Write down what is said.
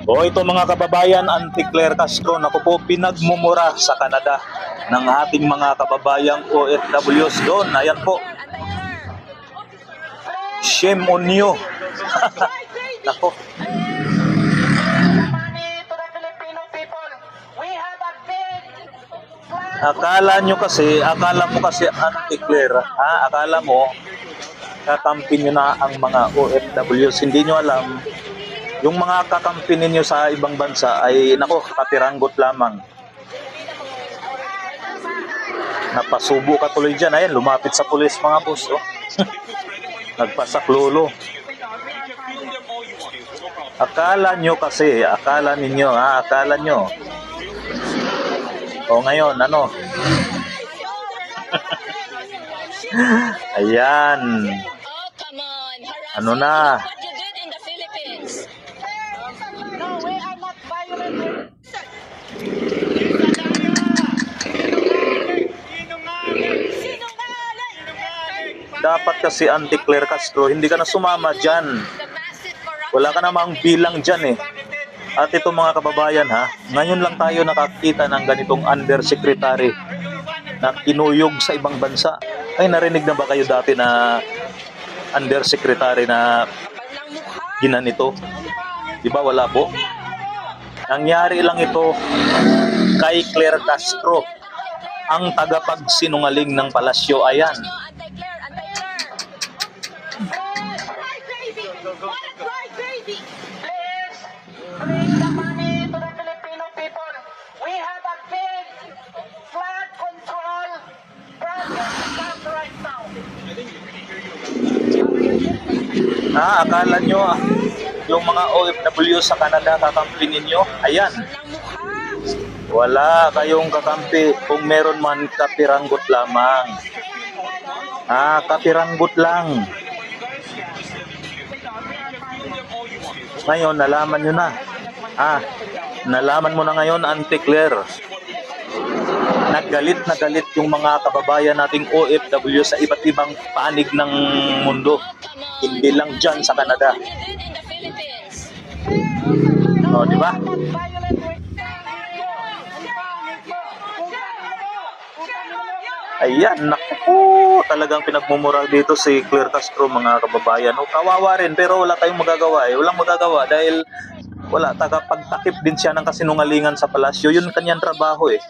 O ito mga kababayan, Anti-Claire Castro, naku po, pinagmumura sa Canada ng ating mga kababayang OFWs doon. Ayan po. Shame on you. Nako. Akala mo kasi Anti-Claire, ha? Akala mo, kakampi nyo na ang mga OFWs. Hindi nyo alam, yung mga kakampi ninyo sa ibang bansa ay, nako, kapiranggot lamang. Napasubo ka tuloy dyan. Ayan, lumapit sa pulis mga boss. Oh. Nagpasaklolo. Akala ninyo, ha? Akala nyo. O ngayon, ano? Ayan. Ano na? Dapat kasi Anti-Claire Castro, hindi ka na sumama dyan. Wala ka namang bilang dyan eh. At ito mga kababayan ha, ngayon lang tayo nakakita ng ganitong undersecretary na kinuyog sa ibang bansa. Ay, narinig na ba kayo dati na undersecretary na ginanito? Diba wala po? Nangyari lang ito kay Claire Castro, ang tagapagsinungaling ng palasyo. Ayan. Bring the money to the Filipino people. We have a big flood control project right now. Akala nyo yung mga OFW sa Canada kakampi ninyo? Ayan. Wala kayong kakampi. Kung meron man, kapiranggot lamang. Kapiranggot lang. Ngayon, nalaman nyo na. Nalaman mo na ngayon, Anti-Claire. Nagalit na galit yung mga kababayan nating OFW sa iba't ibang panig ng mundo. Hindi lang dyan sa Canada. O, di ba? Ayan, naku, talagang pinagmumural dito si Claire Castro mga kababayan. O, kawawa rin, pero wala tayong magagawa eh. Walang magagawa dahil wala, tagapagtakip din siya ng kasinungalingan sa palasyo. Yun kanyang trabaho eh.